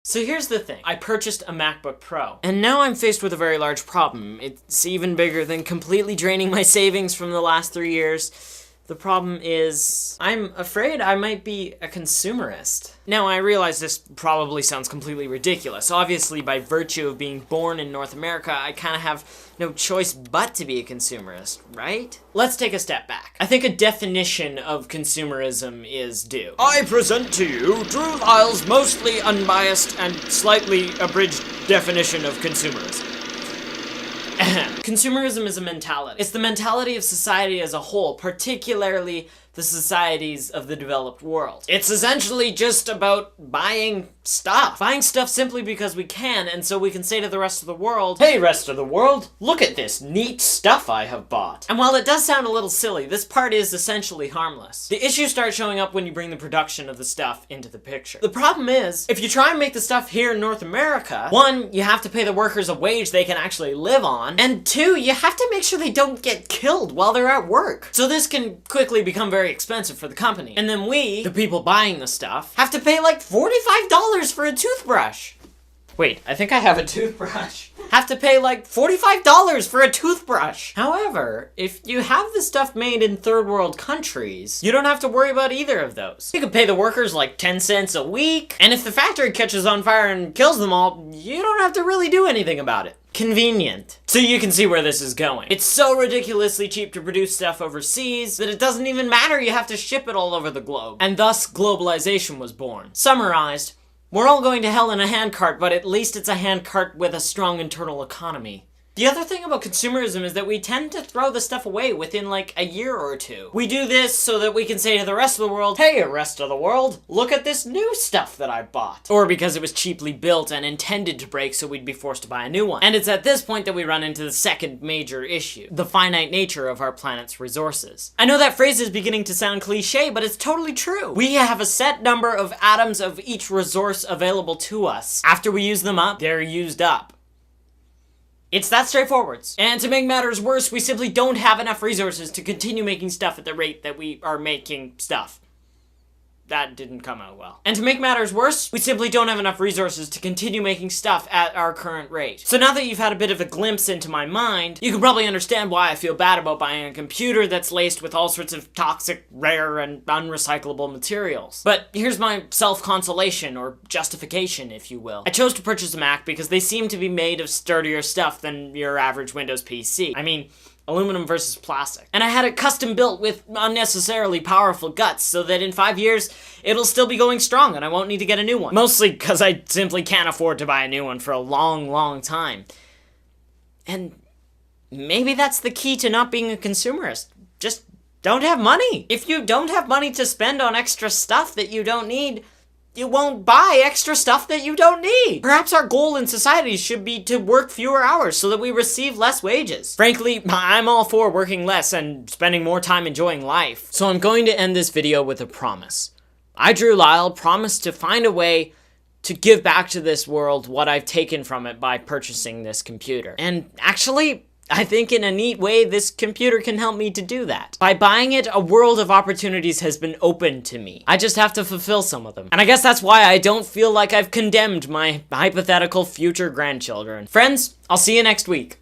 So here's the thing. I purchased a MacBook Pro, and now I'm faced with a very large problem. It's even bigger than completely draining my savings from the last 3 years. The problem is, I'm afraid I might be a consumerist. Now, I realize this probably sounds completely ridiculous. Obviously, by virtue of being born in North America, I kind of have no choice but to be a consumerist, right? Let's take a step back. I think a definition of consumerism is due. I present to you Drew Lyle's mostly unbiased and slightly abridged definition of consumerism. Consumerism is a mentality. It's the mentality of society as a whole, particularly the societies of the developed world. It's essentially just about buying stuff. Buying stuff simply because we can, and so we can say to the rest of the world, "Hey, rest of the world, look at this neat stuff I have bought." And while it does sound a little silly, this part is essentially harmless. The issues start showing up when you bring the production of the stuff into the picture. The problem is, if you try and make the stuff here in North America, one, you have to pay the workers a wage they can actually live on, and two, you have to make sure they don't get killed while they're at work. So this can quickly become very expensive for the company. And then we, the people buying the stuff, have to pay like $45 for a toothbrush. Wait, I think I have a toothbrush. Have to pay like $45 for a toothbrush. However, if you have the stuff made in third world countries, you don't have to worry about either of those. You can pay the workers like 10 cents a week, and if the factory catches on fire and kills them all, you don't have to really do anything about it. Convenient. So you can see where this is going. It's so ridiculously cheap to produce stuff overseas that it doesn't even matter, you have to ship it all over the globe. And thus, globalization was born. Summarized, we're all going to hell in a handcart, but at least it's a handcart with a strong internal economy. The other thing about consumerism is that we tend to throw the stuff away within like a year or two. We do this so that we can say to the rest of the world, "Hey, rest of the world, look at this new stuff that I bought." Or because it was cheaply built and intended to break, so we'd be forced to buy a new one. And it's at this point that we run into the second major issue, the finite nature of our planet's resources. I know that phrase is beginning to sound cliche, but it's totally true. We have a set number of atoms of each resource available to us. After we use them up, they're used up. It's that straightforward. And to make matters worse, we simply don't have enough resources to continue making stuff at the rate that we are making stuff. That didn't come out well. And to make matters worse, we simply don't have enough resources to continue making stuff at our current rate. So now that you've had a bit of a glimpse into my mind, you can probably understand why I feel bad about buying a computer that's laced with all sorts of toxic, rare, and unrecyclable materials. But here's my self-consolation, or justification, if you will. I chose to purchase a Mac because they seem to be made of sturdier stuff than your average Windows PC. I mean, aluminum versus plastic. And I had it custom built with unnecessarily powerful guts so that in 5 years, it'll still be going strong and I won't need to get a new one. Mostly because I simply can't afford to buy a new one for a long, long time. And maybe that's the key to not being a consumerist. Just don't have money. If you don't have money to spend on extra stuff that you don't need, you won't buy extra stuff that you don't need. Perhaps our goal in society should be to work fewer hours so that we receive less wages. Frankly, I'm all for working less and spending more time enjoying life. So I'm going to end this video with a promise. I, Drew Lyle, promise to find a way to give back to this world what I've taken from it by purchasing this computer. And actually, I think in a neat way, this computer can help me to do that. By buying it, a world of opportunities has been opened to me. I just have to fulfill some of them. And I guess that's why I don't feel like I've condemned my hypothetical future grandchildren. Friends, I'll see you next week.